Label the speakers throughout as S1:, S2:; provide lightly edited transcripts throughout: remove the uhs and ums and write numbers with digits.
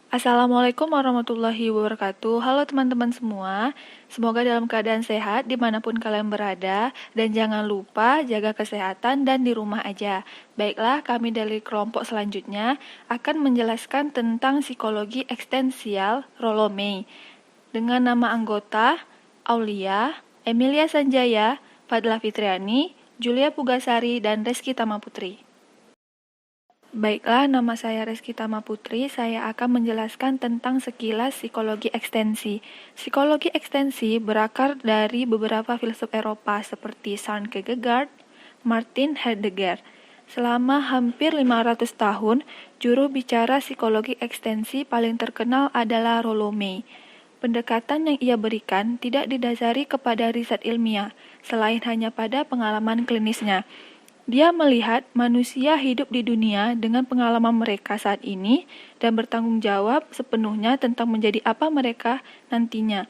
S1: Assalamualaikum warahmatullahi wabarakatuh. Halo teman-teman semua, semoga dalam keadaan sehat dimanapun kalian berada, dan jangan lupa jaga kesehatan dan di rumah aja. Baiklah, kami dari kelompok selanjutnya akan menjelaskan tentang psikologi ekstensial Rollo May dengan nama anggota Aulia, Emilia Sanjaya, Fadla Fitriani, Julia Pugasari, dan Reski Tamaputri. Baiklah, nama saya Reski Tamaputri. Saya akan menjelaskan tentang sekilas psikologi ekstensi. Psikologi ekstensi berakar dari beberapa filsuf Eropa seperti Søren Kierkegaard, Martin Heidegger. Selama hampir 500 tahun, juru bicara psikologi ekstensi paling terkenal adalah Rollo May. Pendekatan yang ia berikan tidak didasari kepada riset ilmiah, selain hanya pada pengalaman klinisnya. Dia melihat manusia hidup di dunia dengan pengalaman mereka saat ini dan bertanggung jawab sepenuhnya tentang menjadi apa mereka nantinya.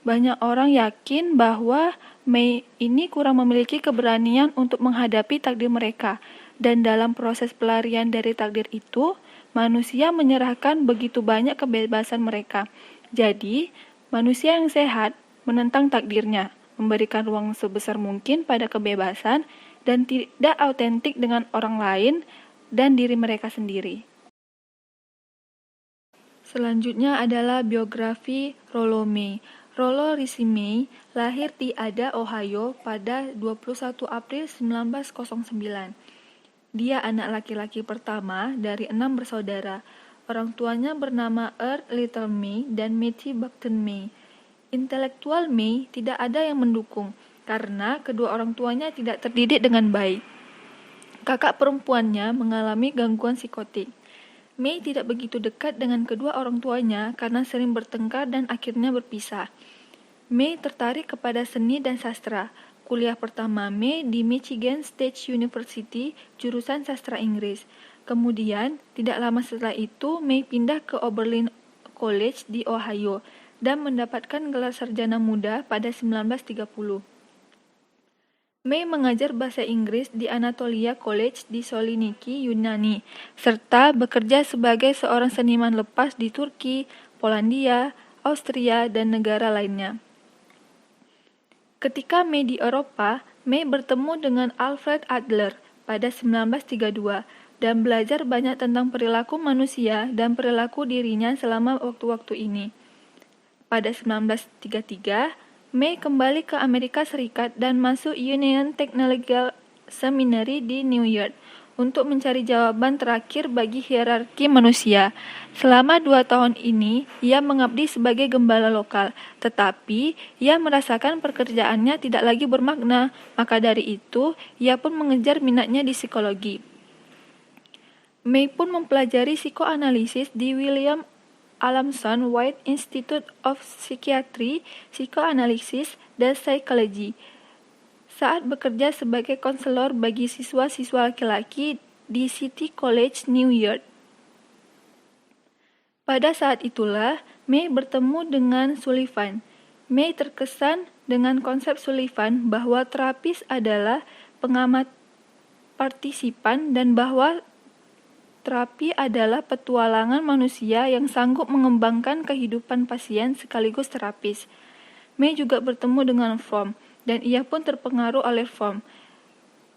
S1: Banyak orang yakin bahwa May ini kurang memiliki keberanian untuk menghadapi takdir mereka, dan dalam proses pelarian dari takdir itu, manusia menyerahkan begitu banyak kebebasan mereka. Jadi, manusia yang sehat menentang takdirnya, memberikan ruang sebesar mungkin pada kebebasan, dan tidak autentik dengan orang lain dan diri mereka sendiri. Selanjutnya adalah biografi Rollo May. Rollo Ricci May lahir di Ada, Ohio pada 21 April 1909. Dia anak laki-laki pertama dari 6 bersaudara. Orang tuanya bernama Earl Little May dan Mattie Buckton May. Intelektual May tidak ada yang mendukung, karena kedua orang tuanya tidak terdidik dengan baik. Kakak perempuannya mengalami gangguan psikotik. May tidak begitu dekat dengan kedua orang tuanya karena sering bertengkar dan akhirnya berpisah. May tertarik kepada seni dan sastra. Kuliah pertama May di Michigan State University, jurusan sastra Inggris. Kemudian, tidak lama setelah itu, May pindah ke Oberlin College di Ohio dan mendapatkan gelar sarjana muda pada 1930. May mengajar bahasa Inggris di Anatolia College di Saloniki, Yunani, serta bekerja sebagai seorang seniman lepas di Turki, Polandia, Austria, dan negara lainnya. Ketika May di Eropa, May bertemu dengan Alfred Adler pada 1932 dan belajar banyak tentang perilaku manusia dan perilaku dirinya selama waktu-waktu ini. Pada 1933, May kembali ke Amerika Serikat dan masuk Union Technological Seminary di New York untuk mencari jawaban terakhir bagi hierarki manusia. Selama 2 tahun ini, ia mengabdi sebagai gembala lokal, tetapi ia merasakan pekerjaannya tidak lagi bermakna, maka dari itu, ia pun mengejar minatnya di psikologi. May pun mempelajari psikoanalisis di William Alamson White Institute of Psychiatry, Psychoanalysis, dan Psychology saat bekerja sebagai konselor bagi siswa-siswa laki-laki di City College, New York. Pada saat itulah, May bertemu dengan Sullivan. May terkesan dengan konsep Sullivan bahwa terapis adalah pengamat partisipan dan bahwa terapi adalah petualangan manusia yang sanggup mengembangkan kehidupan pasien sekaligus terapis. May juga bertemu dengan Fromm, dan ia pun terpengaruh oleh Fromm.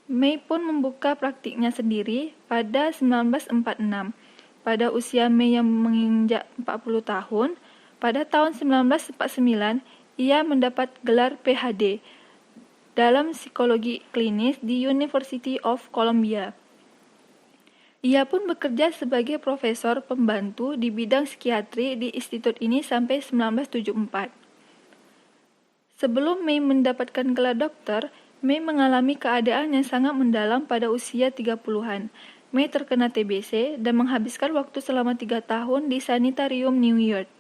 S1: May pun membuka praktiknya sendiri pada 1946. Pada usia May yang menginjak 40 tahun, pada tahun 1949, ia mendapat gelar PhD dalam psikologi klinis di University of Columbia. Ia pun bekerja sebagai profesor pembantu di bidang psikiatri di institut ini sampai 1974. Sebelum May mendapatkan gelar dokter, May mengalami keadaan yang sangat mendalam pada usia 30-an. May terkena TBC dan menghabiskan waktu selama 3 tahun di sanitarium New York.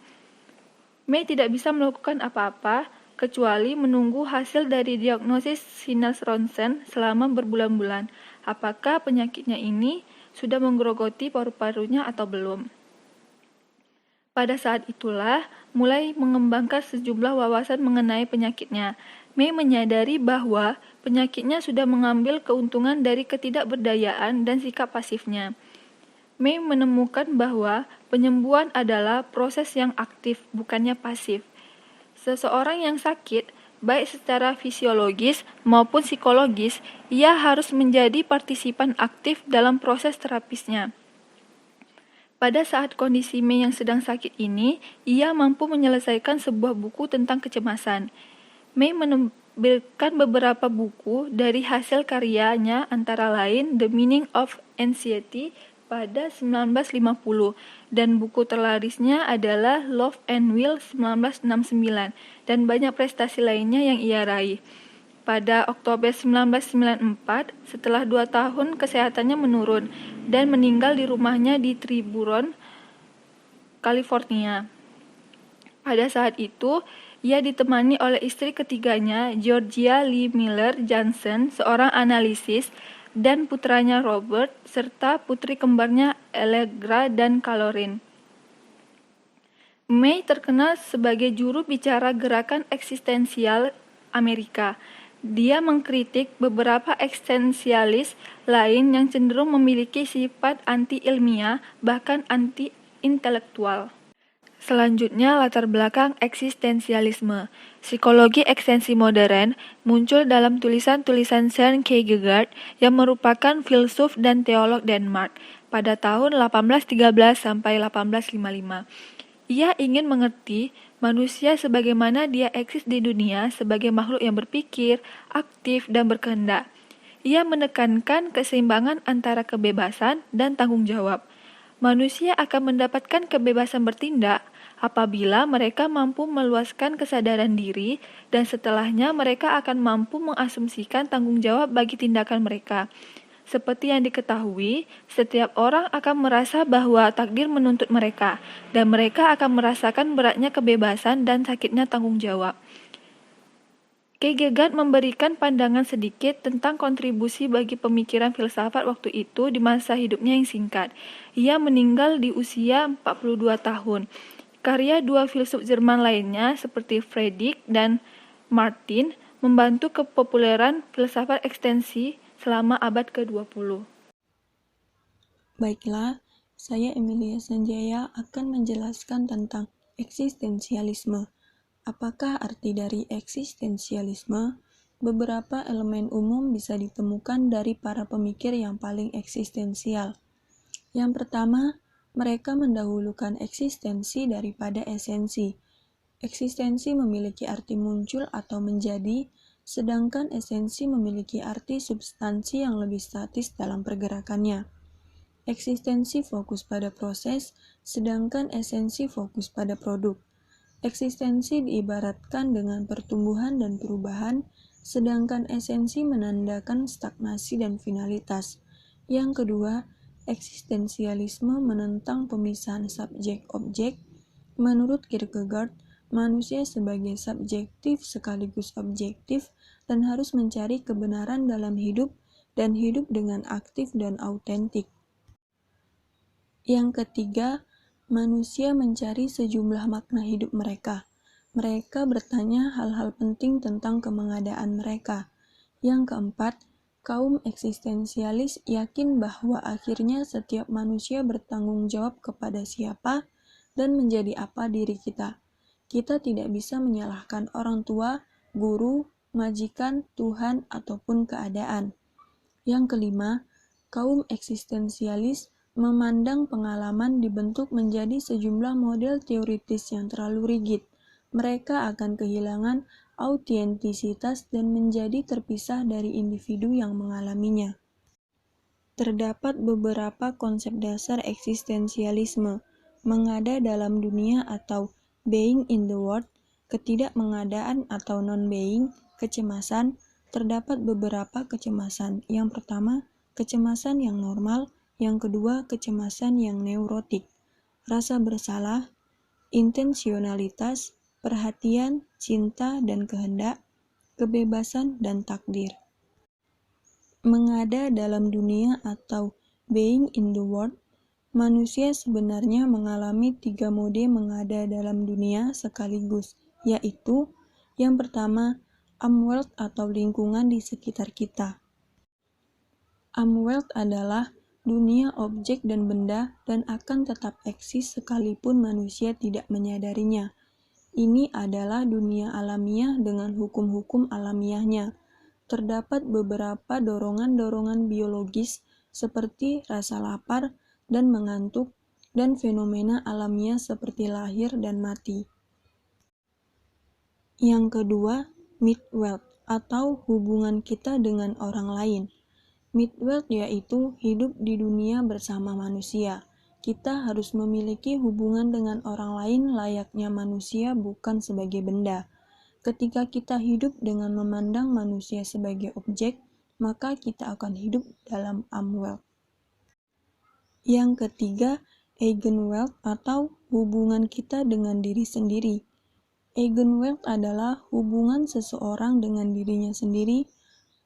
S1: May tidak bisa melakukan apa-apa, kecuali menunggu hasil dari diagnosis sinus ronsen selama berbulan-bulan. Apakah penyakitnya ini sudah menggerogoti paru-parunya atau belum? Pada saat itulah, mulai mengembangkan sejumlah wawasan mengenai penyakitnya. May menyadari bahwa penyakitnya sudah mengambil keuntungan dari ketidakberdayaan dan sikap pasifnya. May menemukan bahwa Penyembuhan adalah proses yang aktif, bukannya pasif. Seseorang yang sakit, baik secara fisiologis maupun psikologis, ia harus menjadi partisipan aktif dalam proses terapisnya. Pada saat kondisi Mei yang sedang sakit ini, ia mampu menyelesaikan sebuah buku tentang kecemasan. Mei menerbitkan beberapa buku dari hasil karyanya, antara lain The Meaning of Anxiety pada 1950 dan buku terlarisnya adalah Love and Will 1969 dan banyak prestasi lainnya yang ia raih. Pada Oktober 1994, setelah 2 tahun kesehatannya menurun dan meninggal di rumahnya di Tiburon, California. Pada saat itu, ia ditemani oleh istri ketiganya, Georgia Lee Miller Johnson, seorang analisis, dan putranya Robert, serta putri kembarnya Allegra dan Caroline. May terkenal sebagai juru bicara gerakan eksistensial Amerika. Dia mengkritik beberapa eksistensialis lain yang cenderung memiliki sifat anti-ilmiah, bahkan anti-intelektual. Selanjutnya, latar belakang eksistensialisme. Psikologi ekstensi modern muncul dalam tulisan-tulisan Søren Kierkegaard yang merupakan filsuf dan teolog Denmark pada tahun 1813 sampai 1855. Ia ingin mengerti manusia sebagaimana dia eksis di dunia sebagai makhluk yang berpikir, aktif, dan berkehendak. Ia menekankan keseimbangan antara kebebasan dan tanggung jawab. Manusia akan mendapatkan kebebasan bertindak apabila mereka mampu meluaskan kesadaran diri dan setelahnya mereka akan mampu mengasumsikan tanggung jawab bagi tindakan mereka. Seperti yang diketahui, setiap orang akan merasa bahwa takdir menuntut mereka, dan mereka akan merasakan beratnya kebebasan dan sakitnya tanggung jawab. Kierkegaard memberikan pandangan sedikit tentang kontribusi bagi pemikiran filsafat waktu itu di masa hidupnya yang singkat. Ia meninggal di usia 42 tahun. Karya dua filsuf Jerman lainnya seperti Friedrich dan Martin membantu kepopuleran filsafat ekstensi selama abad ke-20.
S2: Baiklah, saya Emilia Sanjaya akan menjelaskan tentang eksistensialisme. Apakah arti dari eksistensialisme? Beberapa elemen umum bisa ditemukan dari para pemikir yang paling eksistensial. Yang pertama, mereka mendahulukan eksistensi daripada esensi. Eksistensi memiliki arti muncul atau menjadi, sedangkan esensi memiliki arti substansi yang lebih statis dalam pergerakannya. Eksistensi fokus pada proses, sedangkan esensi fokus pada produk. Eksistensi diibaratkan dengan pertumbuhan dan perubahan, sedangkan esensi menandakan stagnasi dan finalitas. Yang kedua, eksistensialisme menentang pemisahan subjek-objek. Menurut Kierkegaard, manusia sebagai subjektif sekaligus objektif dan harus mencari kebenaran dalam hidup dan hidup dengan aktif dan autentik. Yang ketiga, manusia mencari sejumlah makna hidup mereka. Mereka bertanya hal-hal penting tentang kemengadaan mereka. Yang keempat, kaum eksistensialis yakin bahwa akhirnya setiap manusia bertanggung jawab kepada siapa dan menjadi apa diri kita. Kita tidak bisa menyalahkan orang tua, guru, majikan, Tuhan, ataupun keadaan. Yang kelima, kaum eksistensialis memandang pengalaman dibentuk menjadi sejumlah model teoritis yang terlalu rigid. Mereka akan kehilangan autentisitas dan menjadi terpisah dari individu yang mengalaminya. Terdapat beberapa konsep dasar eksistensialisme: mengada dalam dunia atau being in the world, ketidakmengadaan atau non-being, kecemasan. Terdapat beberapa kecemasan. Yang pertama, kecemasan yang normal. Yang kedua, kecemasan yang neurotik. Rasa bersalah, intensionalitas, perhatian, cinta, dan kehendak, kebebasan, dan takdir. Mengada dalam dunia atau being in the world, manusia sebenarnya mengalami 3 mode mengada dalam dunia sekaligus, yaitu yang pertama, world atau lingkungan di sekitar kita. World adalah dunia objek dan benda dan akan tetap eksis sekalipun manusia tidak menyadarinya. Ini adalah dunia alamiah dengan hukum-hukum alamiahnya. Terdapat beberapa dorongan-dorongan biologis seperti rasa lapar dan mengantuk dan fenomena alamiah seperti lahir dan mati. Yang kedua, midwealth atau hubungan kita dengan orang lain. Midwealth yaitu hidup di dunia bersama manusia. Kita harus memiliki hubungan dengan orang lain layaknya manusia, bukan sebagai benda. Ketika kita hidup dengan memandang manusia sebagai objek, maka kita akan hidup dalam umwealth. Yang ketiga, eigenwealth atau hubungan kita dengan diri sendiri. Eigenwealth adalah hubungan seseorang dengan dirinya sendiri.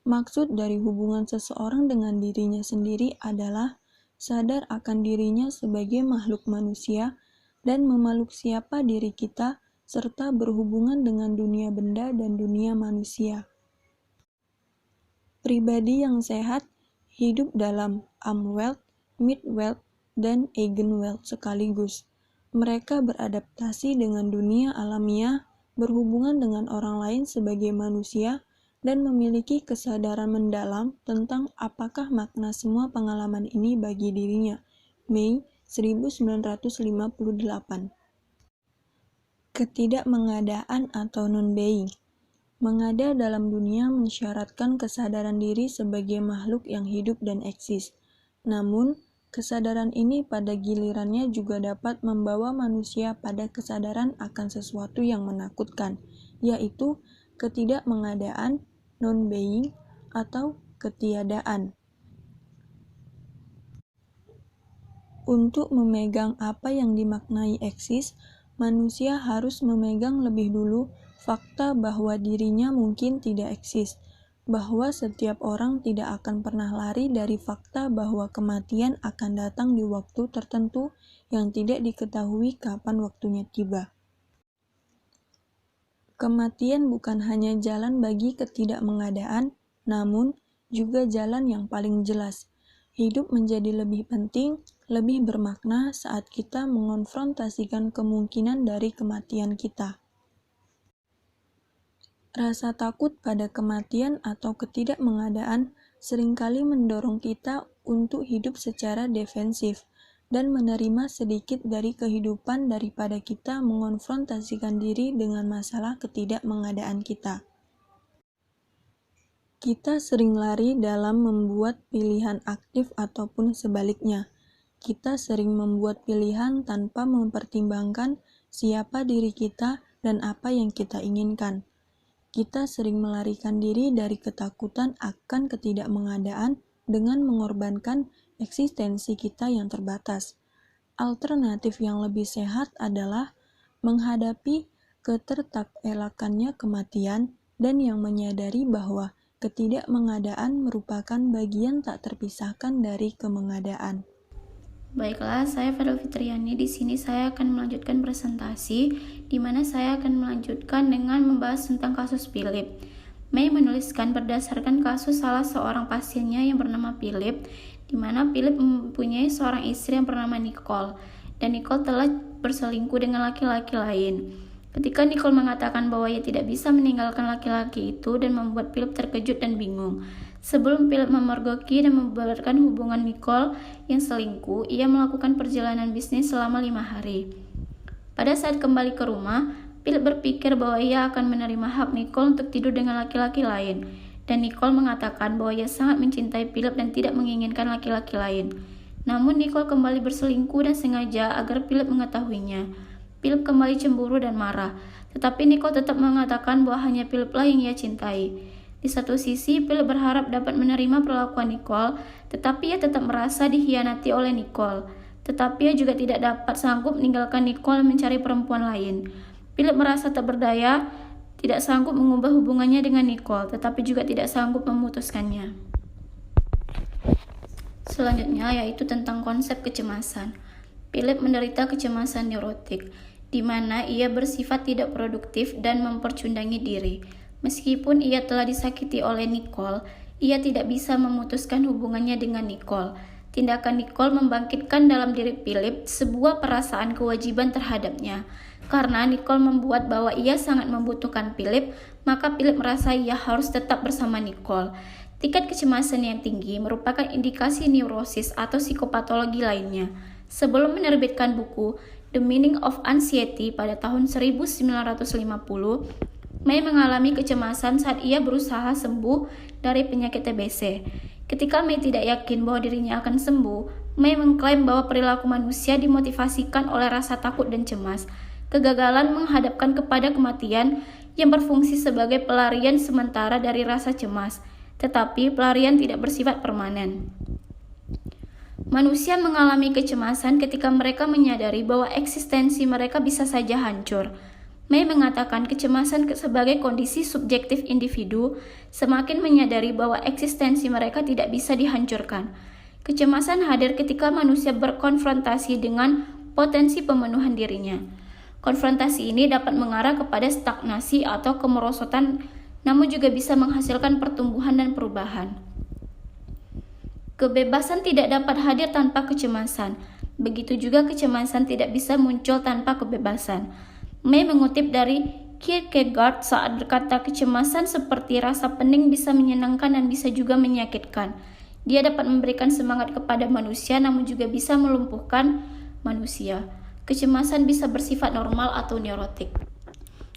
S2: Maksud dari hubungan seseorang dengan dirinya sendiri adalah sadar akan dirinya sebagai makhluk manusia dan memeluk siapa diri kita serta berhubungan dengan dunia benda dan dunia manusia. Pribadi yang sehat hidup dalam umwealth, midwealth, dan eigenwealth sekaligus. Mereka beradaptasi dengan dunia alamiah, berhubungan dengan orang lain sebagai manusia, dan memiliki kesadaran mendalam tentang apakah makna semua pengalaman ini bagi dirinya. Mei 1958. Ketidakmengadaan atau non-being. Mengada dalam dunia mensyaratkan kesadaran diri sebagai makhluk yang hidup dan eksis. Namun, kesadaran ini pada gilirannya juga dapat membawa manusia pada kesadaran akan sesuatu yang menakutkan, yaitu ketidakmengadaan, non-being, atau ketiadaan. Untuk memegang apa yang dimaknai eksis, manusia harus memegang lebih dulu fakta bahwa dirinya mungkin tidak eksis, bahwa setiap orang tidak akan pernah lari dari fakta bahwa kematian akan datang di waktu tertentu yang tidak diketahui kapan waktunya tiba. Kematian bukan hanya jalan bagi ketidakmengadaan, namun juga jalan yang paling jelas. Hidup menjadi lebih penting, lebih bermakna saat kita mengonfrontasikan kemungkinan dari kematian kita. Rasa takut pada kematian atau ketidakmengadaan seringkali mendorong kita untuk hidup secara defensif dan menerima sedikit dari kehidupan daripada kita mengonfrontasikan diri dengan masalah ketidakmengadaan kita. Kita sering lari dalam membuat pilihan aktif ataupun sebaliknya. Kita sering membuat pilihan tanpa mempertimbangkan siapa diri kita dan apa yang kita inginkan. Kita sering melarikan diri dari ketakutan akan ketidakmengadaan dengan mengorbankan eksistensi kita yang terbatas. Alternatif yang lebih sehat adalah menghadapi ketertakelakannya kematian dan yang menyadari bahwa ketidakmengadaan merupakan bagian tak terpisahkan dari kemengadaan.
S3: Baiklah, saya Fadel Fitriani. Di sini saya akan melanjutkan presentasi, di mana saya akan melanjutkan dengan membahas tentang kasus Philip. May menuliskan berdasarkan kasus salah seorang pasiennya yang bernama Philip, di mana Philip mempunyai seorang istri yang bernama Nicole, dan Nicole telah berselingkuh dengan laki-laki lain. Ketika Nicole mengatakan bahwa ia tidak bisa meninggalkan laki-laki itu dan membuat Philip terkejut dan bingung. Sebelum Philip memergoki dan membubarkan hubungan Nicole yang selingkuh, ia melakukan perjalanan bisnis selama 5 hari. Pada saat kembali ke rumah, Philip berpikir bahwa ia akan menerima hak Nicole untuk tidur dengan laki-laki lain, dan Nicole mengatakan bahwa ia sangat mencintai Philip dan tidak menginginkan laki-laki lain. Namun Nicole kembali berselingkuh dan sengaja agar Philip mengetahuinya. Philip kembali cemburu dan marah, tetapi Nicole tetap mengatakan bahwa hanya Philip lah yang ia cintai. Di satu sisi, Philip berharap dapat menerima perlakuan Nicole, tetapi ia tetap merasa dikhianati oleh Nicole. Tetapi ia juga tidak dapat sanggup meninggalkan Nicole dan mencari perempuan lain. Philip merasa tak berdaya, tidak sanggup mengubah hubungannya dengan Nicole, tetapi juga tidak sanggup memutuskannya. Selanjutnya yaitu tentang konsep kecemasan. Philip menderita kecemasan neurotik, di mana ia bersifat tidak produktif dan mempercundangi diri. Meskipun ia telah disakiti oleh Nicole, ia tidak bisa memutuskan hubungannya dengan Nicole. Tindakan Nicole membangkitkan dalam diri Philip sebuah perasaan kewajiban terhadapnya. Karena Nicole membuat bahwa ia sangat membutuhkan Philip, maka Philip merasa ia harus tetap bersama Nicole. Tingkat kecemasan yang tinggi merupakan indikasi neurosis atau psikopatologi lainnya. Sebelum menerbitkan buku The Meaning of Anxiety pada tahun 1950, May mengalami kecemasan saat ia berusaha sembuh dari penyakit TBC. Ketika May tidak yakin bahwa dirinya akan sembuh, May mengklaim bahwa perilaku manusia dimotivasikan oleh rasa takut dan cemas. Kegagalan menghadapkan kepada kematian yang berfungsi sebagai pelarian sementara dari rasa cemas, tetapi pelarian tidak bersifat permanen. Manusia mengalami kecemasan ketika mereka menyadari bahwa eksistensi mereka bisa saja hancur. May mengatakan kecemasan sebagai kondisi subjektif individu semakin menyadari bahwa eksistensi mereka tidak bisa dihancurkan. Kecemasan hadir ketika manusia berkonfrontasi dengan potensi pemenuhan dirinya. Konfrontasi ini dapat mengarah kepada stagnasi atau kemerosotan, namun juga bisa menghasilkan pertumbuhan dan perubahan. Kebebasan tidak dapat hadir tanpa kecemasan. Begitu juga kecemasan tidak bisa muncul tanpa kebebasan. May mengutip dari Kierkegaard saat berkata kecemasan seperti rasa pening bisa menyenangkan dan bisa juga menyakitkan. Dia dapat memberikan semangat kepada manusia namun juga bisa melumpuhkan manusia. Kecemasan bisa bersifat normal atau neurotik.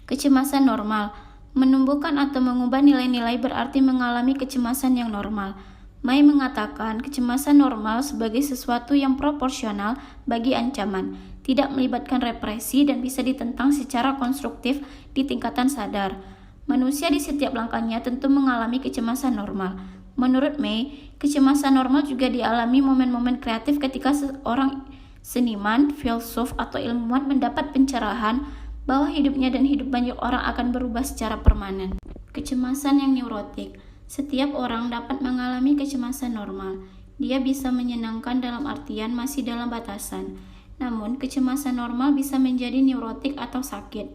S3: Kecemasan normal menumbuhkan atau mengubah nilai-nilai berarti mengalami kecemasan yang normal. May mengatakan kecemasan normal sebagai sesuatu yang proporsional bagi ancaman, tidak melibatkan represi dan bisa ditentang secara konstruktif di tingkatan sadar. Manusia di setiap langkahnya tentu mengalami kecemasan normal. Menurut May, kecemasan normal juga dialami momen-momen kreatif ketika seorang seniman, filsuf, atau ilmuwan mendapat pencerahan bahwa hidupnya dan hidup banyak orang akan berubah secara permanen. Kecemasan yang neurotik. Setiap orang dapat mengalami kecemasan normal. Dia bisa menyenangkan dalam artian masih dalam batasan. Namun, kecemasan normal bisa menjadi neurotik atau sakit.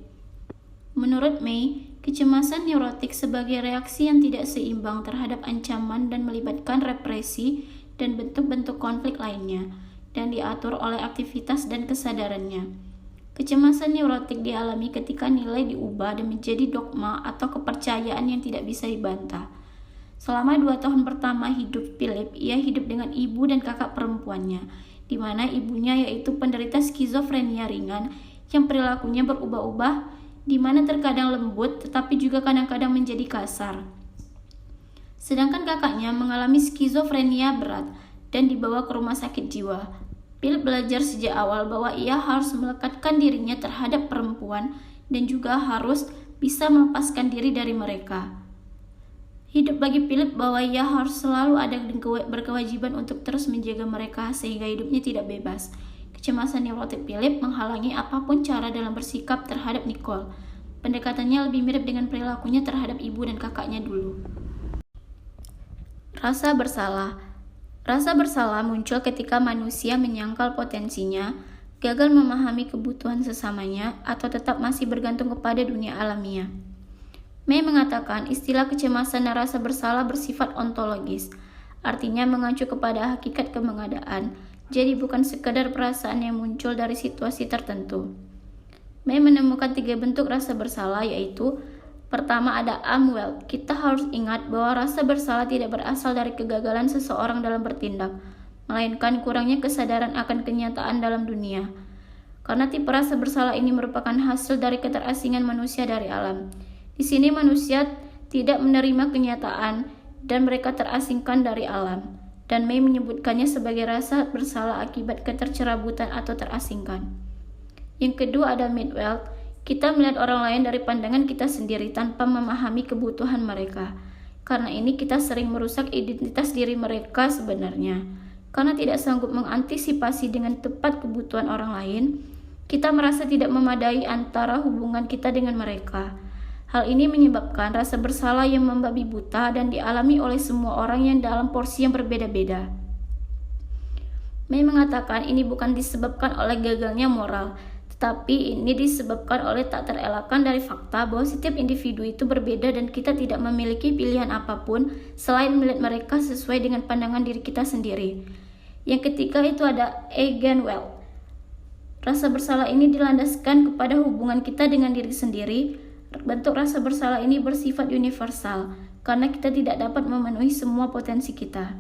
S3: Menurut May, kecemasan neurotik sebagai reaksi yang tidak seimbang terhadap ancaman dan melibatkan represi dan bentuk-bentuk konflik lainnya, dan diatur oleh aktivitas dan kesadarannya. Kecemasan neurotik dialami ketika nilai diubah dan menjadi dogma atau kepercayaan yang tidak bisa dibantah. Selama 2 tahun pertama hidup Philip, ia hidup dengan ibu dan kakak perempuannya, di mana ibunya yaitu penderita skizofrenia ringan yang perilakunya berubah-ubah, di mana terkadang lembut tetapi juga kadang-kadang menjadi kasar. Sedangkan kakaknya mengalami skizofrenia berat dan dibawa ke rumah sakit jiwa. Philip belajar sejak awal bahwa ia harus melekatkan dirinya terhadap perempuan dan juga harus bisa melepaskan diri dari mereka. Hidup bagi Philip bahwa ia harus selalu ada dan berkewajiban untuk terus menjaga mereka sehingga hidupnya tidak bebas. Kecemasan neurotik Philip menghalangi apapun cara dalam bersikap terhadap Nicole. Pendekatannya lebih mirip dengan perilakunya terhadap ibu dan kakaknya dulu. Rasa bersalah. Rasa bersalah muncul ketika manusia menyangkal potensinya, gagal memahami kebutuhan sesamanya, atau tetap masih bergantung kepada dunia alamiah. May mengatakan istilah kecemasan dan rasa bersalah bersifat ontologis, artinya mengacu kepada hakikat kemengadaan, jadi bukan sekadar perasaan yang muncul dari situasi tertentu. May menemukan 3 bentuk rasa bersalah, yaitu pertama ada Amwell. Kita harus ingat bahwa rasa bersalah tidak berasal dari kegagalan seseorang dalam bertindak, melainkan kurangnya kesadaran akan kenyataan dalam dunia. Karena tipe rasa bersalah ini merupakan hasil dari keterasingan manusia dari alam. Di sini manusia tidak menerima kenyataan dan mereka terasingkan dari alam, dan May menyebutkannya sebagai rasa bersalah akibat ketercerabutan atau terasingkan. Yang kedua ada Midwell. Kita melihat orang lain dari pandangan kita sendiri tanpa memahami kebutuhan mereka. Karena ini kita sering merusak identitas diri mereka sebenarnya. Karena tidak sanggup mengantisipasi dengan tepat kebutuhan orang lain, kita merasa tidak memadai antara hubungan kita dengan mereka. Hal ini menyebabkan rasa bersalah yang membabi buta dan dialami oleh semua orang yang dalam porsi yang berbeda-beda. May mengatakan ini bukan disebabkan oleh gagalnya moral, tetapi ini disebabkan oleh tak terelakkan dari fakta bahwa setiap individu itu berbeda dan kita tidak memiliki pilihan apapun selain melihat mereka sesuai dengan pandangan diri kita sendiri. Yang ketiga itu ada Eigenwelt. Rasa bersalah ini dilandaskan kepada hubungan kita dengan diri sendiri. Bentuk rasa bersalah ini bersifat universal karena kita tidak dapat memenuhi semua potensi kita.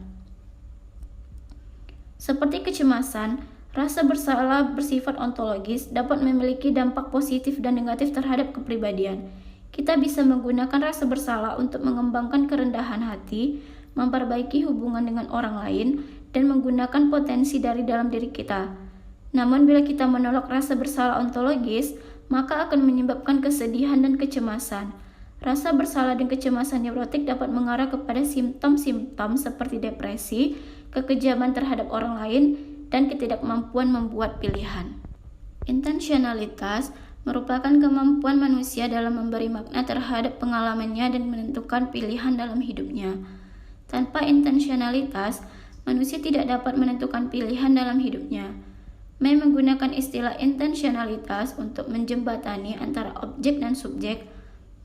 S3: Seperti kecemasan, rasa bersalah bersifat ontologis dapat memiliki dampak positif dan negatif terhadap kepribadian. Kita bisa menggunakan rasa bersalah untuk mengembangkan kerendahan hati, memperbaiki hubungan dengan orang lain, dan menggunakan potensi dari dalam diri kita. Namun bila kita menolak rasa bersalah ontologis, maka akan menyebabkan kesedihan dan kecemasan. Rasa bersalah dan kecemasan neurotik dapat mengarah kepada simptom-simptom seperti depresi, kekejaman terhadap orang lain, dan ketidakmampuan membuat pilihan. Intensionalitas merupakan kemampuan manusia dalam memberi makna terhadap pengalamannya dan menentukan pilihan dalam hidupnya. Tanpa intensionalitas, manusia tidak dapat menentukan pilihan dalam hidupnya. May menggunakan istilah intensionalitas untuk menjembatani antara objek dan subjek.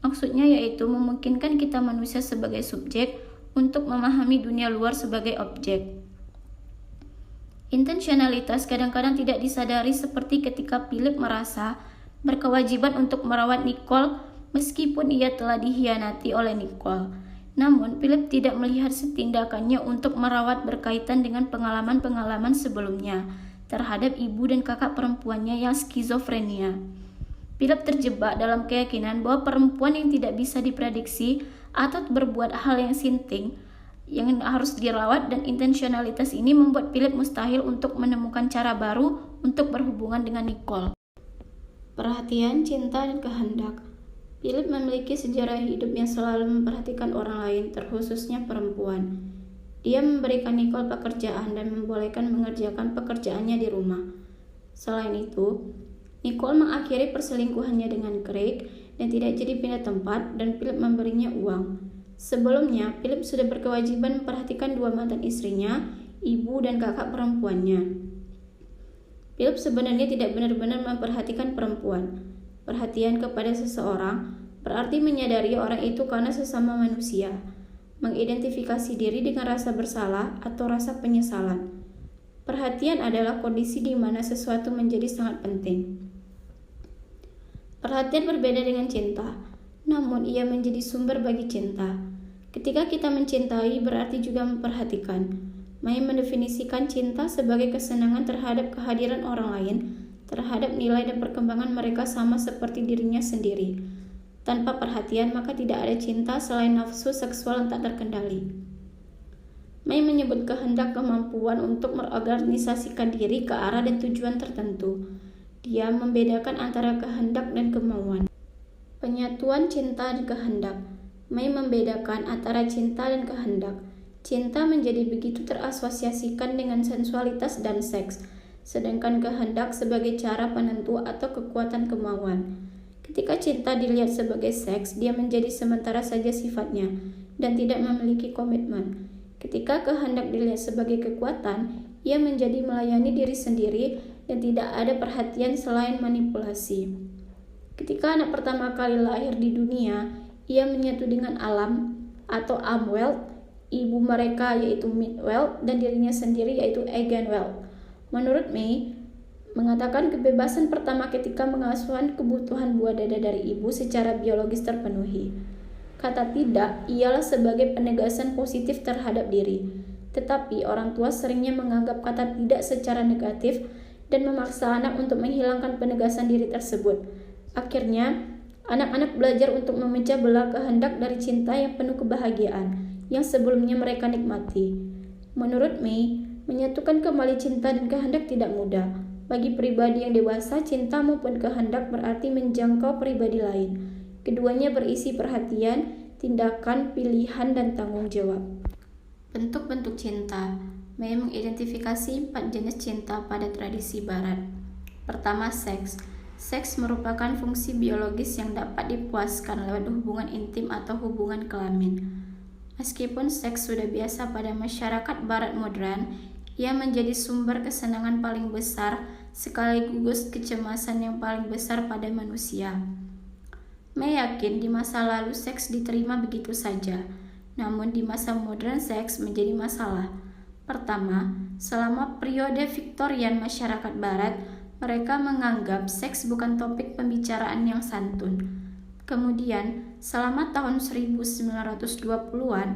S3: Maksudnya yaitu memungkinkan kita manusia sebagai subjek untuk memahami dunia luar sebagai objek. Intensionalitas kadang-kadang tidak disadari seperti ketika Philip merasa berkewajiban untuk merawat Nicole meskipun ia telah dikhianati oleh Nicole. Namun, Philip tidak melihat tindakannya untuk merawat berkaitan dengan pengalaman-pengalaman sebelumnya terhadap ibu dan kakak perempuannya yang skizofrenia. Philip terjebak dalam keyakinan bahwa perempuan yang tidak bisa diprediksi atau berbuat hal yang sinting yang harus dirawat, dan intensionalitas ini membuat Philip mustahil untuk menemukan cara baru untuk berhubungan dengan Nicole. Perhatian, cinta, dan kehendak. Philip memiliki sejarah hidup yang selalu memperhatikan orang lain, terkhususnya perempuan. Dia memberikan Nicole pekerjaan dan membolehkan mengerjakan pekerjaannya di rumah. Selain itu, Nicole mengakhiri perselingkuhannya dengan Craig dan tidak jadi pindah tempat, dan Philip memberinya uang. Sebelumnya, Philip sudah berkewajiban memperhatikan dua mantan istrinya, ibu dan kakak perempuannya. Philip sebenarnya tidak benar-benar memperhatikan perempuan. Perhatian kepada seseorang berarti menyadari orang itu karena sesama manusia. Mengidentifikasi diri dengan rasa bersalah atau rasa penyesalan. Perhatian adalah kondisi di mana sesuatu menjadi sangat penting. Perhatian berbeda dengan cinta, namun ia menjadi sumber bagi cinta. Ketika kita mencintai berarti juga memperhatikan. May mendefinisikan cinta sebagai kesenangan terhadap kehadiran orang lain, terhadap nilai dan perkembangan mereka sama seperti dirinya sendiri. Tanpa perhatian, maka tidak ada cinta selain nafsu seksual yang tak terkendali. May menyebut kehendak kemampuan untuk mengorganisasikan diri ke arah dan tujuan tertentu. Dia membedakan antara kehendak dan kemauan. Penyatuan cinta dan kehendak. May membedakan antara cinta dan kehendak. Cinta menjadi begitu terasosiasikan dengan sensualitas dan seks, sedangkan kehendak sebagai cara penentu atau kekuatan kemauan. Ketika cinta dilihat sebagai seks, dia menjadi sementara saja sifatnya dan tidak memiliki komitmen. Ketika kehendak dilihat sebagai kekuatan, ia menjadi melayani diri sendiri dan tidak ada perhatian selain manipulasi. Ketika anak pertama kali lahir di dunia, ia menyatu dengan alam atau Amwelt, ibu mereka yaitu Midwelt, dan dirinya sendiri yaitu Eigenwelt. Menurut May, mengatakan kebebasan pertama ketika mengasuhan kebutuhan buah dada dari ibu secara biologis terpenuhi. Kata tidak ialah sebagai penegasan positif terhadap diri, tetapi orang tua seringnya menganggap kata tidak secara negatif dan memaksa anak untuk menghilangkan penegasan diri tersebut. Akhirnya, anak-anak belajar untuk memecah belah kehendak dari cinta yang penuh kebahagiaan yang sebelumnya mereka nikmati. Menurut May, menyatukan kembali cinta dan kehendak tidak mudah. Bagi pribadi yang dewasa, cinta maupun kehendak berarti menjangkau pribadi lain. Keduanya berisi perhatian, tindakan, pilihan, dan tanggung jawab. Bentuk-bentuk cinta. May mengidentifikasi 4 jenis cinta pada tradisi barat. Pertama, seks. Seks merupakan fungsi biologis yang dapat dipuaskan lewat hubungan intim atau hubungan kelamin. Meskipun seks sudah biasa pada masyarakat barat modern, ia menjadi sumber kesenangan paling besar sekaligus kecemasan yang paling besar pada manusia. May yakin di masa lalu seks diterima begitu saja, namun di masa modern seks menjadi masalah. Pertama, selama periode Viktorian masyarakat Barat, mereka menganggap seks bukan topik pembicaraan yang santun. Kemudian, selama tahun 1920-an,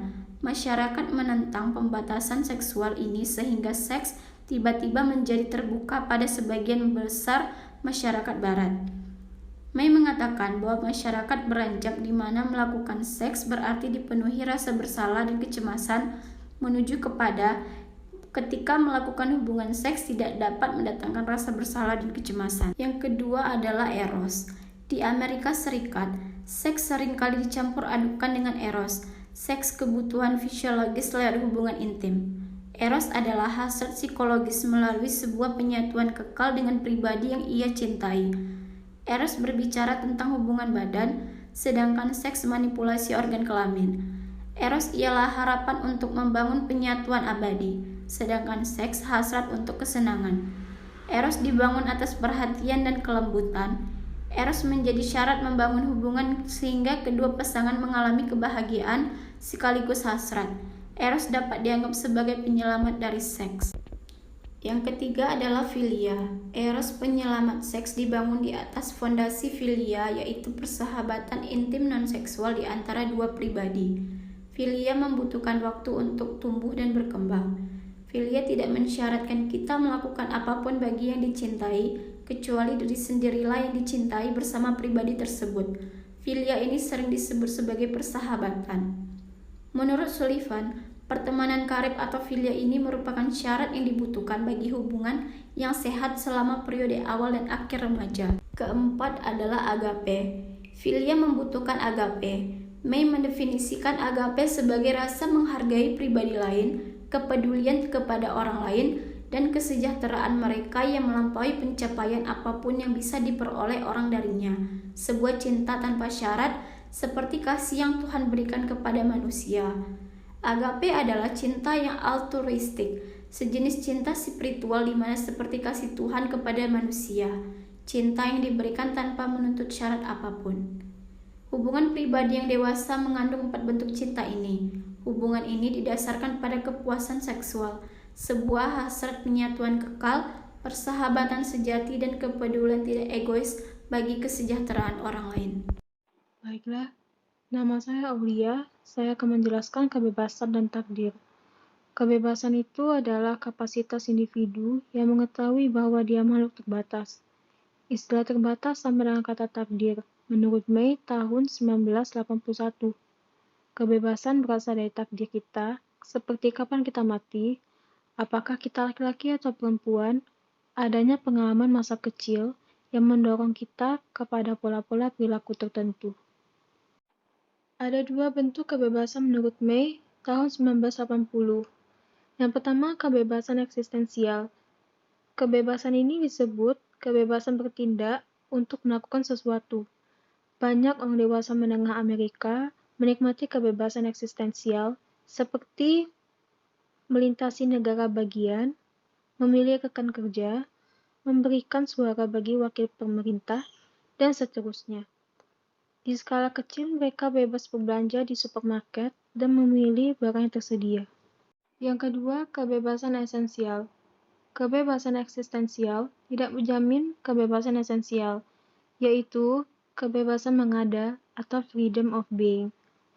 S3: masyarakat menentang pembatasan seksual ini sehingga seks tiba-tiba menjadi terbuka pada sebagian besar masyarakat Barat. May mengatakan bahwa masyarakat beranjak di mana melakukan seks berarti dipenuhi rasa bersalah dan kecemasan menuju kepada ketika melakukan hubungan seks tidak dapat mendatangkan rasa bersalah dan kecemasan. Yang kedua adalah eros. Di Amerika Serikat, seks seringkali dicampur adukan dengan eros, seks kebutuhan fisiologis lewat hubungan intim. Eros adalah hasrat psikologis melalui sebuah penyatuan kekal dengan pribadi yang ia cintai. Eros berbicara tentang hubungan badan, sedangkan seks manipulasi organ kelamin. Eros ialah harapan untuk membangun penyatuan abadi, sedangkan seks hasrat untuk kesenangan. Eros dibangun atas perhatian dan kelembutan. Eros menjadi syarat membangun hubungan sehingga kedua pasangan mengalami kebahagiaan sekaligus hasrat. Eros dapat dianggap sebagai penyelamat dari seks. Yang ketiga adalah filia. Eros penyelamat seks dibangun di atas fondasi filia, yaitu persahabatan intim non-seksual di antara dua pribadi. Filia membutuhkan waktu untuk tumbuh dan berkembang. Filia tidak mensyaratkan kita melakukan apapun bagi yang dicintai, kecuali diri sendirilah yang dicintai bersama pribadi tersebut. Filia ini sering disebut sebagai persahabatan. Menurut Sullivan, pertemanan karib atau filia ini merupakan syarat yang dibutuhkan bagi hubungan yang sehat selama periode awal dan akhir remaja. Keempat adalah agape. Filia membutuhkan agape. May mendefinisikan agape sebagai rasa menghargai pribadi lain, kepedulian kepada orang lain, dan kesejahteraan mereka yang melampaui pencapaian apapun yang bisa diperoleh orang darinya. Sebuah cinta tanpa syarat, seperti kasih yang Tuhan berikan kepada manusia. Agape adalah cinta yang altruistik, sejenis cinta spiritual di mana seperti kasih Tuhan kepada manusia, cinta yang diberikan tanpa menuntut syarat apapun. Hubungan pribadi yang dewasa mengandung 4 bentuk cinta ini. Hubungan ini didasarkan pada kepuasan seksual, sebuah hasrat penyatuan kekal, persahabatan sejati, dan kepedulian tidak egois bagi kesejahteraan orang lain.
S4: Baiklah, nama saya Aulia. Saya akan menjelaskan kebebasan dan takdir. Kebebasan itu adalah kapasitas individu yang mengetahui bahwa dia makhluk terbatas. Istilah terbatas sama dengan kata takdir, menurut May tahun 1981. Kebebasan berasal dari takdir kita, seperti kapan kita mati, apakah kita laki-laki atau perempuan, adanya pengalaman masa kecil yang mendorong kita kepada pola-pola perilaku tertentu. Ada 2 bentuk kebebasan menurut May tahun 1980. Yang pertama, kebebasan eksistensial. Kebebasan ini disebut kebebasan bertindak untuk melakukan sesuatu. Banyak orang dewasa menengah Amerika menikmati kebebasan eksistensial seperti melintasi negara bagian, memilih rekan kerja, memberikan suara bagi wakil pemerintah, dan seterusnya. Di skala kecil, mereka bebas berbelanja di supermarket dan memilih barang yang tersedia. Yang kedua, kebebasan esensial. Kebebasan eksistensial tidak menjamin kebebasan esensial, yaitu kebebasan mengada atau freedom of being.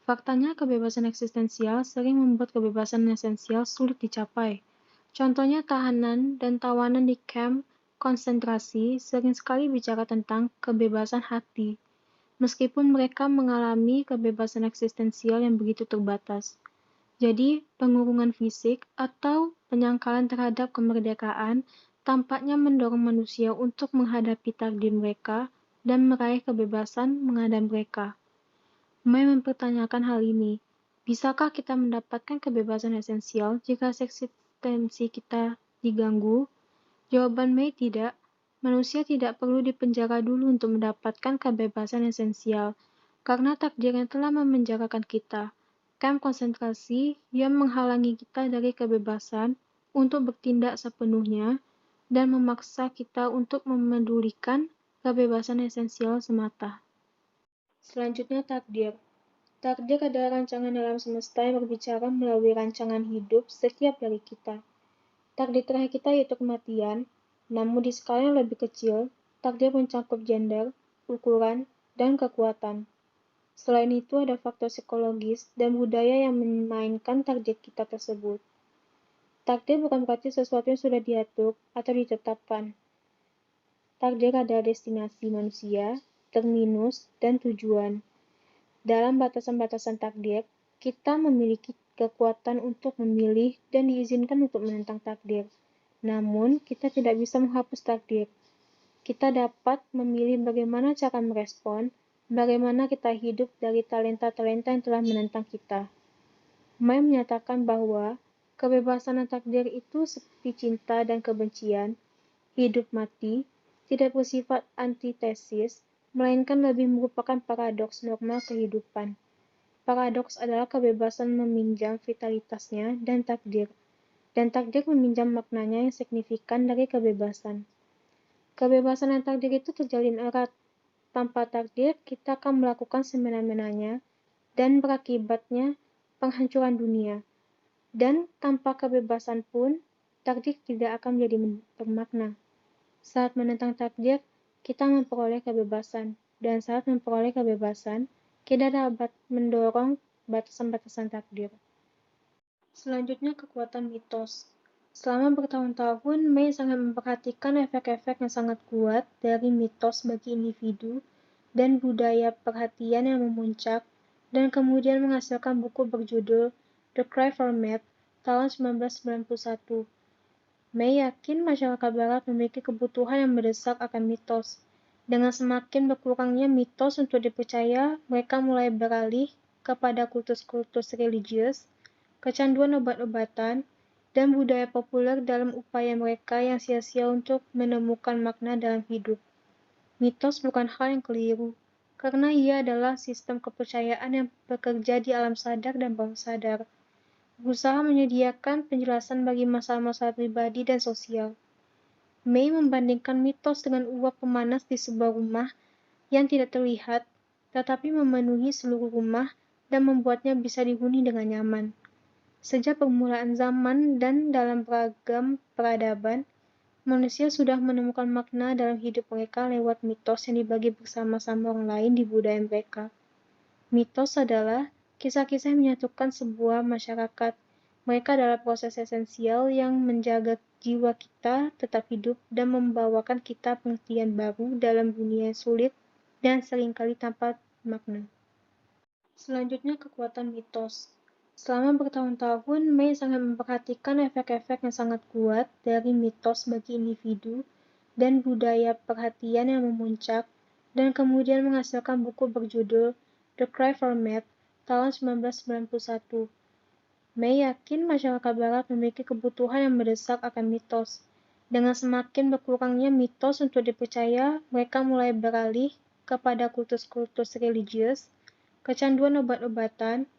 S4: Faktanya, kebebasan eksistensial sering membuat kebebasan esensial sulit dicapai. Contohnya, tahanan dan tawanan di kamp konsentrasi sering sekali bicara tentang kebebasan hati, meskipun mereka mengalami kebebasan eksistensial yang begitu terbatas. Jadi, pengurungan fisik atau penyangkalan terhadap kemerdekaan tampaknya mendorong manusia untuk menghadapi takdir mereka dan meraih kebebasan mengada mereka. May mempertanyakan hal ini. Bisakah kita mendapatkan kebebasan esensial jika eksistensi kita diganggu? Jawaban May tidak. Manusia tidak perlu dipenjara dulu untuk mendapatkan kebebasan esensial, karena takdir yang telah memenjarakan kita. Kamp konsentrasi yang menghalangi kita dari kebebasan untuk bertindak sepenuhnya dan memaksa kita untuk memedulikan kebebasan esensial semata. Selanjutnya, takdir. Takdir adalah rancangan alam semesta yang berbicara melalui rancangan hidup setiap dari kita. Takdir terakhir kita yaitu kematian, namun di skala yang lebih kecil, takdir mencakup gender, ukuran, dan kekuatan. Selain itu, ada faktor psikologis dan budaya yang memainkan takdir kita tersebut. Takdir bukan berarti sesuatu yang sudah diatur atau ditetapkan. Takdir adalah destinasi manusia, terminus, dan tujuan. Dalam batasan-batasan takdir, kita memiliki kekuatan untuk memilih dan diizinkan untuk menentang takdir. Namun, kita tidak bisa menghapus takdir. Kita dapat memilih bagaimana cara merespon, bagaimana kita hidup dari talenta-talenta yang telah menentang kita. May menyatakan bahwa kebebasan dan takdir itu seperti cinta dan kebencian, hidup mati, tidak bersifat antitesis, melainkan lebih merupakan paradoks normal kehidupan. Paradoks adalah kebebasan meminjam vitalitasnya dan takdir meminjam maknanya yang signifikan dari kebebasan. Kebebasan dan takdir itu terjalin erat. Tanpa takdir, kita akan melakukan semena-menanya dan berakibatnya penghancuran dunia. Dan tanpa kebebasan pun, takdir tidak akan menjadi bermakna. Saat menentang takdir, kita memperoleh kebebasan. Dan saat memperoleh kebebasan, kita dapat mendorong batasan-batasan takdir. Selanjutnya, kekuatan mitos. Selama bertahun-tahun, May sangat memperhatikan efek-efek yang sangat kuat dari mitos bagi individu dan budaya perhatian yang memuncak, dan kemudian menghasilkan buku berjudul The Cry for Myth tahun 1991. May yakin masyarakat Barat memiliki kebutuhan yang mendesak akan mitos. Dengan semakin berkurangnya mitos untuk dipercaya, mereka mulai beralih kepada kultus-kultus religius, kecanduan obat-obatan, dan budaya populer dalam upaya mereka yang sia-sia untuk menemukan makna dalam hidup. Mitos bukan hal yang keliru, karena ia adalah sistem kepercayaan yang bekerja di alam sadar dan bawah sadar, berusaha menyediakan penjelasan bagi masalah-masalah pribadi dan sosial. May membandingkan mitos dengan uap pemanas di sebuah rumah yang tidak terlihat, tetapi memenuhi seluruh rumah dan membuatnya bisa dihuni dengan nyaman. Sejak permulaan zaman dan dalam beragam peradaban, manusia sudah menemukan makna dalam hidup mereka lewat mitos yang dibagi bersama-sama orang lain di budaya mereka. Mitos adalah kisah-kisah yang menyatukan sebuah masyarakat. Mereka adalah proses esensial yang menjaga jiwa kita tetap hidup dan membawakan kita pengertian baru dalam dunia yang sulit dan seringkali tanpa makna. Selanjutnya, kekuatan mitos. Selama bertahun-tahun, May sangat memperhatikan efek-efek yang sangat kuat dari mitos bagi individu dan budaya perhatian yang memuncak, dan kemudian menghasilkan buku berjudul The Cry for Myth tahun 1991. May yakin masyarakat Barat memiliki kebutuhan yang mendesak akan mitos. Dengan semakin berkurangnya mitos untuk dipercaya, mereka mulai beralih kepada kultus-kultus religius, kecanduan obat-obatan,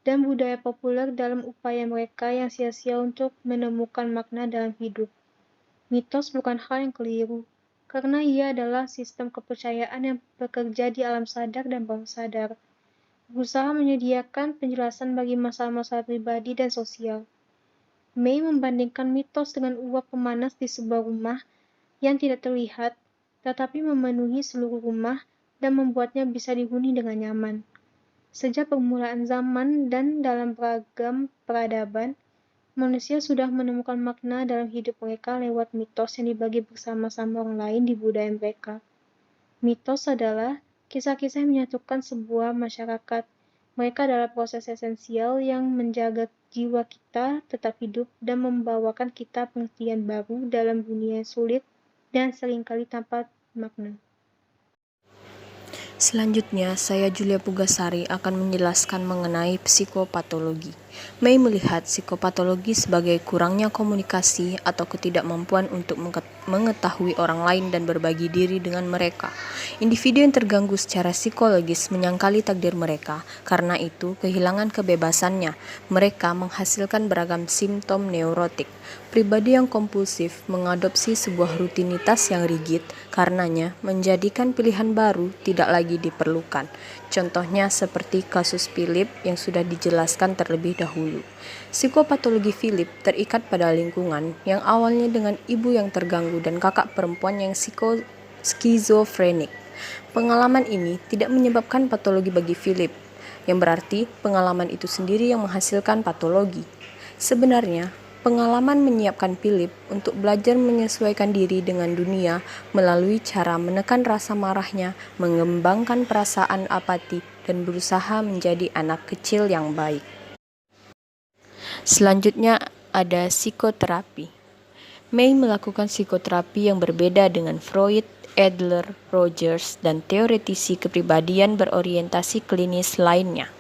S4: dan budaya populer dalam upaya mereka yang sia-sia untuk menemukan makna dalam hidup. Mitos bukan hal yang keliru, karena ia adalah sistem kepercayaan yang bekerja di alam sadar dan bawah sadar, berusaha menyediakan penjelasan bagi masalah-masalah pribadi dan sosial. May membandingkan mitos dengan uap pemanas di sebuah rumah yang tidak terlihat, tetapi memenuhi seluruh rumah dan membuatnya bisa dihuni dengan nyaman. Sejak permulaan zaman dan dalam beragam peradaban, manusia sudah menemukan makna dalam hidup mereka lewat mitos yang dibagi bersama-sama orang lain di budaya mereka. Mitos adalah kisah-kisah yang menyatukan sebuah masyarakat. Mereka adalah proses esensial yang menjaga jiwa kita tetap hidup dan membawakan kita pengertian baru dalam dunia yang sulit dan seringkali tanpa makna.
S5: Selanjutnya, saya Julia Pugasari akan menjelaskan mengenai psikopatologi. May melihat psikopatologi sebagai kurangnya komunikasi atau ketidakmampuan untuk mengetahui orang lain dan berbagi diri dengan mereka. Individu yang terganggu secara psikologis menyangkali takdir mereka, karena itu kehilangan kebebasannya. Mereka menghasilkan beragam simptom neurotik. Pribadi yang kompulsif mengadopsi sebuah rutinitas yang rigid, karenanya menjadikan pilihan baru tidak lagi diperlukan. Contohnya seperti kasus Philip yang sudah dijelaskan terlebih dahulu. Psikopatologi Philip terikat pada lingkungan yang awalnya dengan ibu yang terganggu dan kakak perempuan yang skizofrenik. Pengalaman ini tidak menyebabkan patologi bagi Philip, yang berarti pengalaman itu sendiri yang menghasilkan patologi. Sebenarnya, pengalaman menyiapkan Philip untuk belajar menyesuaikan diri dengan dunia melalui cara menekan rasa marahnya, mengembangkan perasaan apati, dan berusaha menjadi anak kecil yang baik. Selanjutnya ada psikoterapi. May melakukan psikoterapi yang berbeda dengan Freud, Adler, Rogers, dan teoretisi kepribadian berorientasi klinis lainnya.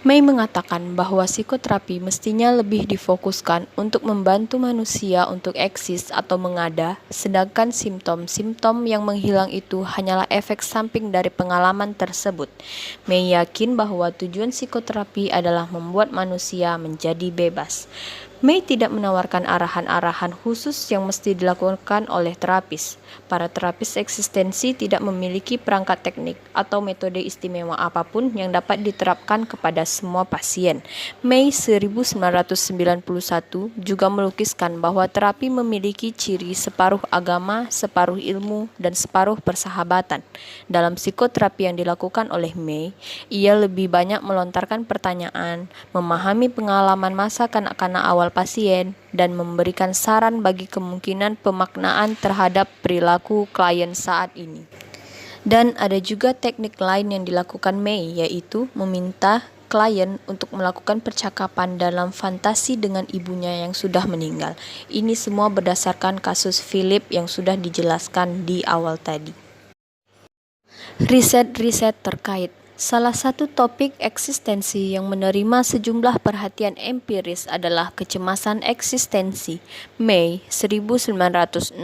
S5: May mengatakan bahwa psikoterapi mestinya lebih difokuskan untuk membantu manusia untuk eksis atau mengada, sedangkan simptom-simptom yang menghilang itu hanyalah efek samping dari pengalaman tersebut. May yakin bahwa tujuan psikoterapi adalah membuat manusia menjadi bebas. May tidak menawarkan arahan-arahan khusus yang mesti dilakukan oleh terapis. Para terapis eksistensi tidak memiliki perangkat teknik atau metode istimewa apapun yang dapat diterapkan kepada semua pasien. May 1991 juga melukiskan bahwa terapi memiliki ciri separuh agama, separuh ilmu, dan separuh persahabatan. Dalam psikoterapi yang dilakukan oleh May, ia lebih banyak melontarkan pertanyaan, memahami pengalaman masa kanak-kanak awal pasien, dan memberikan saran bagi kemungkinan pemaknaan terhadap perilaku klien saat ini. Dan ada juga teknik lain yang dilakukan May, yaitu meminta klien untuk melakukan percakapan dalam fantasi dengan ibunya yang sudah meninggal. Ini semua berdasarkan kasus Philip yang sudah dijelaskan di awal tadi. Riset-riset terkait. Salah satu topik eksistensi yang menerima sejumlah perhatian empiris adalah kecemasan eksistensi. May 1967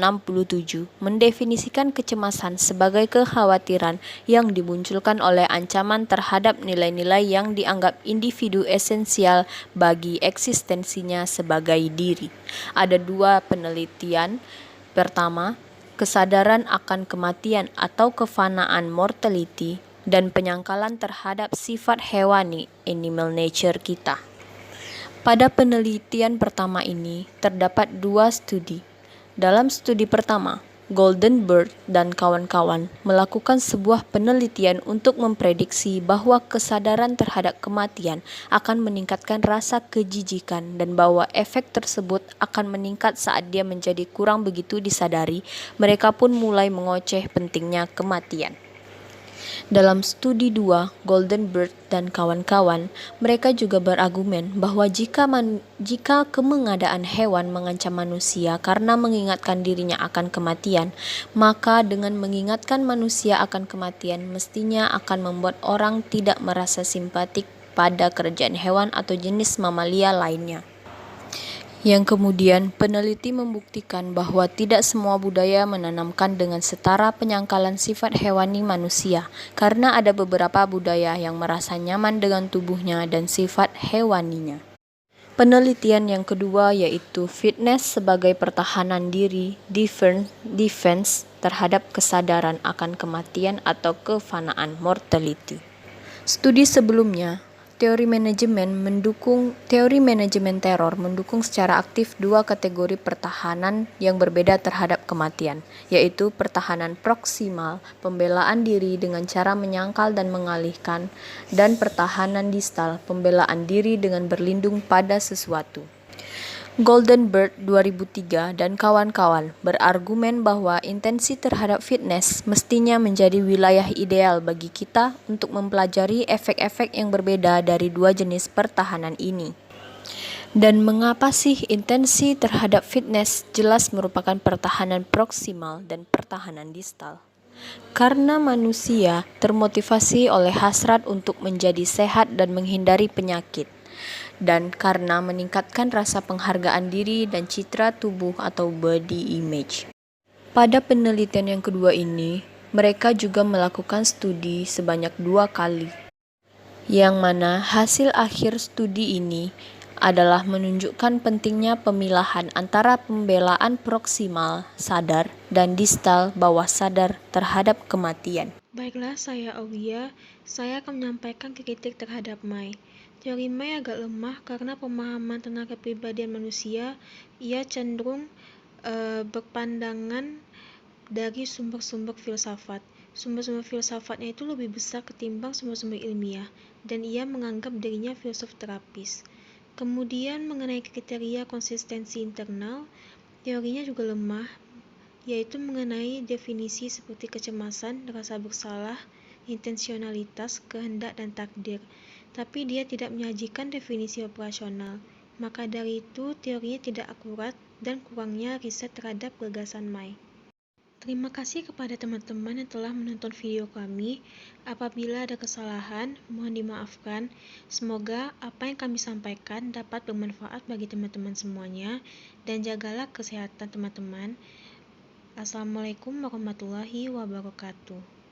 S5: mendefinisikan kecemasan sebagai kekhawatiran yang dimunculkan oleh ancaman terhadap nilai-nilai yang dianggap individu esensial bagi eksistensinya sebagai diri. Ada dua penelitian. Pertama, kesadaran akan kematian atau kefanaan mortality, dan penyangkalan terhadap sifat hewani animal nature kita. Pada penelitian pertama ini terdapat dua studi. Dalam studi pertama, Goldenberg dan kawan-kawan melakukan sebuah penelitian untuk memprediksi bahwa kesadaran terhadap kematian akan meningkatkan rasa kejijikan dan bahwa efek tersebut akan meningkat saat dia menjadi kurang begitu disadari. Mereka pun mulai mengoceh pentingnya kematian. Dalam studi 2, Goldenberg dan kawan-kawan, mereka juga berargumen bahwa jika kemengadaan hewan mengancam manusia karena mengingatkan dirinya akan kematian, maka dengan mengingatkan manusia akan kematian mestinya akan membuat orang tidak merasa simpatik pada kerajaan hewan atau jenis mamalia lainnya. Yang kemudian peneliti membuktikan bahwa tidak semua budaya menanamkan dengan setara penyangkalan sifat hewani manusia, karena ada beberapa budaya yang merasa nyaman dengan tubuhnya dan sifat hewaninya. Penelitian yang kedua yaitu fitness sebagai pertahanan diri, defense terhadap kesadaran akan kematian atau kefanaan mortality. Studi sebelumnya, teori manajemen teror mendukung secara aktif dua kategori pertahanan yang berbeda terhadap kematian, yaitu pertahanan proksimal, pembelaan diri dengan cara menyangkal dan mengalihkan, dan pertahanan distal, pembelaan diri dengan berlindung pada sesuatu. Goldenberg 2003 dan kawan-kawan berargumen bahwa intensi terhadap fitness mestinya menjadi wilayah ideal bagi kita untuk mempelajari efek-efek yang berbeda dari dua jenis pertahanan ini. Dan mengapa sih intensi terhadap fitness jelas merupakan pertahanan proksimal dan pertahanan distal? Karena manusia termotivasi oleh hasrat untuk menjadi sehat dan menghindari penyakit. dan karena meningkatkan rasa penghargaan diri dan citra tubuh atau body image. Pada penelitian yang kedua ini, mereka juga melakukan studi sebanyak 2 kali, yang mana hasil akhir studi ini adalah menunjukkan pentingnya pemilahan antara pembelaan proksimal sadar dan distal bawah sadar terhadap kematian.
S4: Baiklah, saya Aulia. Saya akan menyampaikan kritik terhadap May. Teori May agak lemah karena pemahaman tentang kepribadian manusia, ia cenderung berpandangan dari sumber-sumber filsafat. Sumber-sumber filsafatnya itu lebih besar ketimbang sumber-sumber ilmiah, dan ia menganggap dirinya filsuf terapis. Kemudian mengenai kriteria konsistensi internal, teorinya juga lemah, yaitu mengenai definisi seperti kecemasan, rasa bersalah, intensionalitas, kehendak, dan takdir. Tapi dia tidak menyajikan definisi operasional. Maka dari itu, teorinya tidak akurat dan kurangnya riset terhadap gagasan May. Terima kasih kepada teman-teman yang telah menonton video kami. Apabila ada kesalahan, mohon dimaafkan. Semoga apa yang kami sampaikan dapat bermanfaat bagi teman-teman semuanya, dan jagalah kesehatan teman-teman. Assalamualaikum warahmatullahi wabarakatuh.